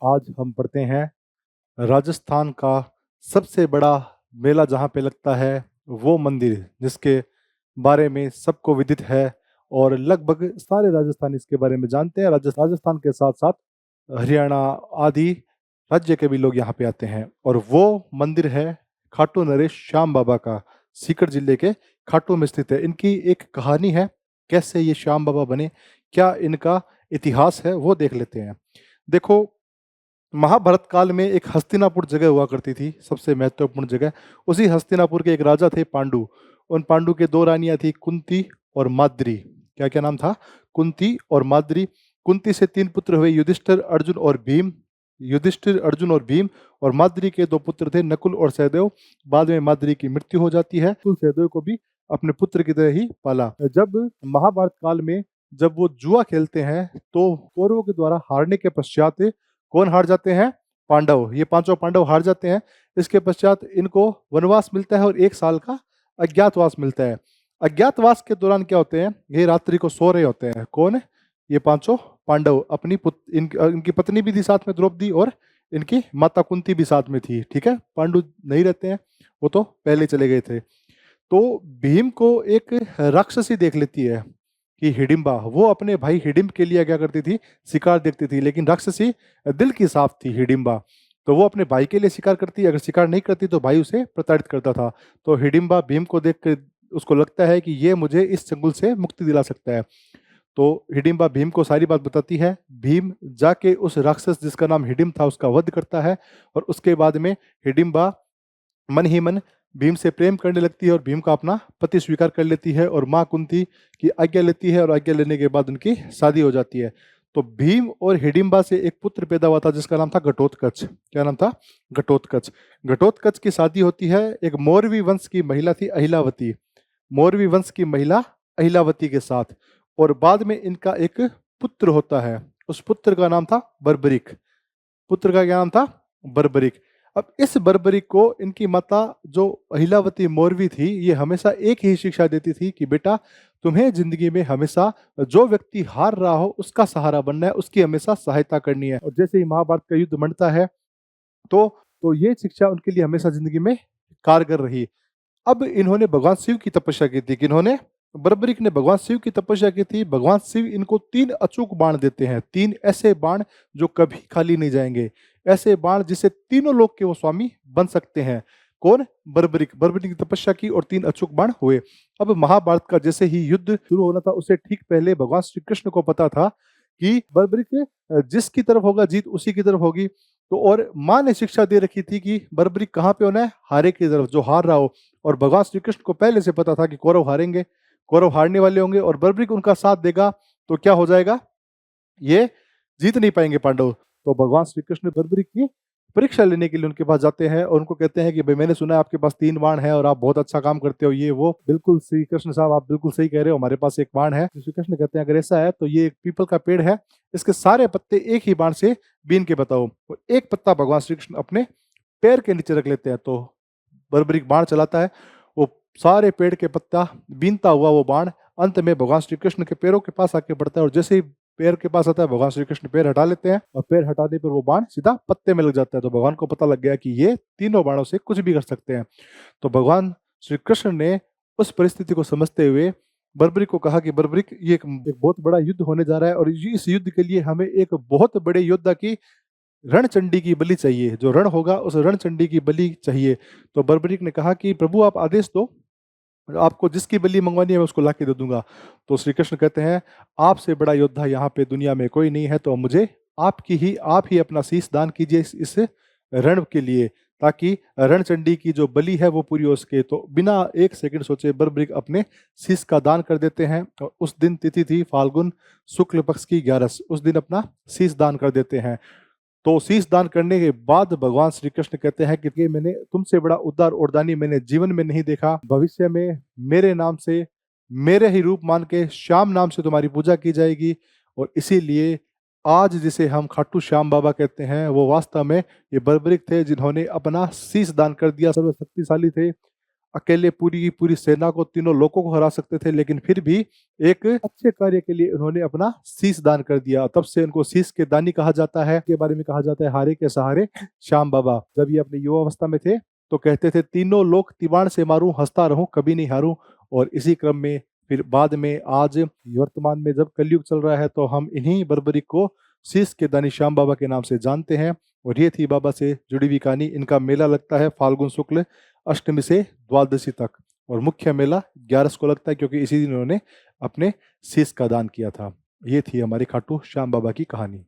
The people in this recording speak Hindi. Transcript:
आज हम पढ़ते हैं राजस्थान का सबसे बड़ा मेला जहाँ पे लगता है वो मंदिर जिसके बारे में सबको विदित है और लगभग सारे राजस्थानी इसके बारे में जानते हैं। राजस्थान के साथ साथ हरियाणा आदि राज्य के भी लोग यहाँ पे आते हैं और वो मंदिर है खाटू नरेश श्याम बाबा का। सीकर जिले के खाटू में स्थित है। इनकी एक कहानी है, कैसे ये श्याम बाबा बने, क्या इनका इतिहास है, वो देख लेते हैं। देखो, महाभारत काल में एक हस्तिनापुर जगह हुआ करती थी, सबसे महत्वपूर्ण जगह। उसी हस्तिनापुर के एक राजा थे पांडु। उन पांडु के दो रानियां थी, कुंती और माद्री। क्या क्या नाम था? कुंती और माद्री। कुंती से तीन पुत्र हुए, युधिष्ठिर, अर्जुन और भीम। युधिष्ठिर, अर्जुन और भीम। और माद्री के दो पुत्र थे, नकुल और सहदेव। बाद में माद्री की मृत्यु हो जाती है। नकुल सहदेव को भी अपने पुत्र की तरह ही पाला। जब महाभारत काल में जब वो जुआ खेलते हैं तो कौरवों के द्वारा हारने के पश्चात कौन हार जाते हैं? पांडव। ये पांचों पांडव हार जाते हैं। इसके पश्चात इनको वनवास मिलता है और एक साल का अज्ञातवास मिलता है। अज्ञातवास के दौरान क्या होते हैं, ये रात्रि को सो रहे होते हैं। कौन? ये पांचों पांडव। अपनी इनकी पत्नी भी थी साथ में, द्रौपदी, और इनकी माता कुंती भी साथ में थी। ठीक है, पांडु नहीं रहते हैं, वो तो पहले चले गए थे। तो भीम को एक राक्षसी देख लेती है कि हिडिंबा। वो अपने भाई हिडिंब के लिए क्या करती थी? शिकार देखती थी। लेकिन राक्षसी दिल की साफ थी हिडिंबा, तो वो अपने भाई के लिए शिकार करती। अगर शिकार नहीं करती तो भाई उसे प्रताड़ित करता था। तो हिडिंबा भीम को देख कर उसको लगता है कि ये मुझे इस चंगुल से मुक्ति दिला सकता है। तो हिडिंबा भीम को सारी बात बताती है। भीम जाके उस राक्षस जिसका नाम हिडिंब था उसका वध करता है। और उसके बाद में हिडिंबा मन ही मन भीम से प्रेम करने लगती है और भीम का अपना पति स्वीकार कर लेती है और माँ कुंती की आज्ञा लेती है और आज्ञा लेने के बाद उनकी शादी हो जाती है। तो भीम और हिडिंबा से एक पुत्र पैदा हुआ था जिसका नाम था घटोत्कच। क्या नाम था? घटोत्कच। घटोत्कच की शादी होती है एक मौर्वी वंश की महिला थी, अहिलावती। मौर्वी वंश की महिला अहिलावती के साथ। और बाद में इनका एक पुत्र होता है, उस पुत्र का नाम था बर्बरिक। पुत्र का क्या नाम था? बर्बरिक। अब इस बर्बरिक को इनकी माता जो अहिलावती मौर्वी थी, ये हमेशा एक ही शिक्षा देती थी कि बेटा, तुम्हें जिंदगी में हमेशा जो व्यक्ति हार रहा हो उसका सहारा बनना है, उसकी हमेशा सहायता करनी है। और जैसे ही महाभारत का युद्ध मंडता है तो ये शिक्षा उनके लिए हमेशा जिंदगी में कारगर रही। अब इन्होंने भगवान शिव की तपस्या की थी। किन्होंने? बर्बरिक ने भगवान शिव की तपस्या की थी। भगवान शिव इनको तीन अचूक बाण देते हैं, तीन ऐसे बाण जो कभी खाली नहीं जाएंगे, ऐसे बाण जिसे तीनों लोग के वो स्वामी बन सकते हैं। कौन? बर्बरिक। बर्बरिक की तपस्या की और तीन अचूक बाण हुए। अब महाभारत का जैसे ही युद्ध शुरू होना था उससे ठीक पहले भगवान श्री कृष्ण को पता था कि बर्बरिक जिसकी तरफ होगा जीत उसी की तरफ होगी। तो और माँ ने शिक्षा दे रखी थी कि बर्बरिक कहाँ पे होना है? हारे की तरफ, जो हार रहा हो। और भगवान श्री कृष्ण को पहले से पता था कि कौरव हारेंगे, कौरव हारने वाले होंगे और बर्बरिक उनका साथ देगा तो क्या हो जाएगा? ये जीत नहीं पाएंगे पांडव। तो भगवान श्री कृष्ण बर्बरिक की परीक्षा लेने के लिए उनके पास जाते हैं और उनको कहते हैं कि भाई, मैंने सुना है आपके पास तीन बाण है और आप बहुत अच्छा काम करते हो, ये वो। बिल्कुल श्री कृष्ण साहब, आप बिल्कुल सही कह रहे हो, हमारे पास एक बाण है। श्री कृष्ण कहते हैं अगर ऐसा है तो ये एक पीपल का पेड़ है, इसके सारे पत्ते एक ही बाण से बीन के बताओ। और एक पत्ता भगवान श्री कृष्ण अपने पैर के नीचे रख लेते हैं। तो बर्बरिक बाण चलाता है, वो सारे पेड़ के पत्ता बीनता हुआ वो बाण अंत में भगवान श्री कृष्ण के पैरों के पास आके पड़ता है। और जैसे ही पैर के पास आता है भगवान श्री कृष्ण पैर हटा लेते हैं और पैर हटाने पर वो बाण सीधा पत्ते में लग जाता है। तो भगवान को पता लग गया कि ये तीनों बाणों से कुछ भी कर सकते हैं। तो भगवान श्री कृष्ण ने उस परिस्थिति को समझते हुए बर्बरिक को कहा कि बर्बरिक, ये एक बहुत बड़ा युद्ध होने जा रहा है और इस युद्ध के लिए हमें एक बहुत बड़े योद्धा की, रणचंडी की बलि चाहिए। जो रण होगा उस रणचंडी की बलि चाहिए। तो बर्बरिक ने कहा कि प्रभु आप आदेश दो, आपको जिसकी बलि मंगवानी है मैं उसको ला के दे दूंगा। तो श्री कृष्ण कहते हैं आपसे बड़ा योद्धा यहाँ पे दुनिया में कोई नहीं है, तो मुझे आप ही अपना शीश दान कीजिए इस रण के लिए, ताकि रणचंडी की जो बलि है वो पूरी हो सके। तो बिना एक सेकंड सोचे बर्बरिक अपने शीश का दान कर देते हैं। और उस दिन तिथि थी फाल्गुन शुक्ल पक्ष की 11, उस दिन अपना शीश दान कर देते हैं। तो शीश दान करने के बाद भगवान श्री कृष्ण कहते हैं कि ये मैंने तुमसे बड़ा उद्धार और दानी मैंने जीवन में नहीं देखा। भविष्य में मेरे नाम से, मेरे ही रूप मान के श्याम नाम से तुम्हारी पूजा की जाएगी। और इसीलिए आज जिसे हम खाटू श्याम बाबा कहते हैं वो वास्तव में ये बर्बरिक थे जिन्होंने अपना शीश दान कर दिया। सर्वशक्तिशाली थे, अकेले पूरी की पूरी सेना को, तीनों लोगों को हरा सकते थे, लेकिन फिर भी एक अच्छे कार्य के लिए उन्होंने अपना शीश दान कर दिया। तब से उनको शीश के दानी कहा जाता है। के बारे में कहा जाता है हारे के सहारे श्याम बाबा। जब ये अपनी युवा अवस्था में थे तो कहते थे, तीनों लोग तिबाण से मारूं, हंसता रहूं, कभी नहीं हारूं। और इसी क्रम में फिर बाद में आज वर्तमान में जब कलयुग चल रहा है तो हम इन्हीं बर्बरी को शीश के दानी श्याम बाबा के नाम से जानते हैं। और ये थी बाबा से जुड़ी हुई कहानी। इनका मेला लगता है फाल्गुन शुक्ल अष्टमी से द्वादशी तक, और मुख्य मेला 11 को लगता है क्योंकि इसी दिन उन्होंने अपने शीश का दान किया था। ये थी हमारी खाटू श्याम बाबा की कहानी।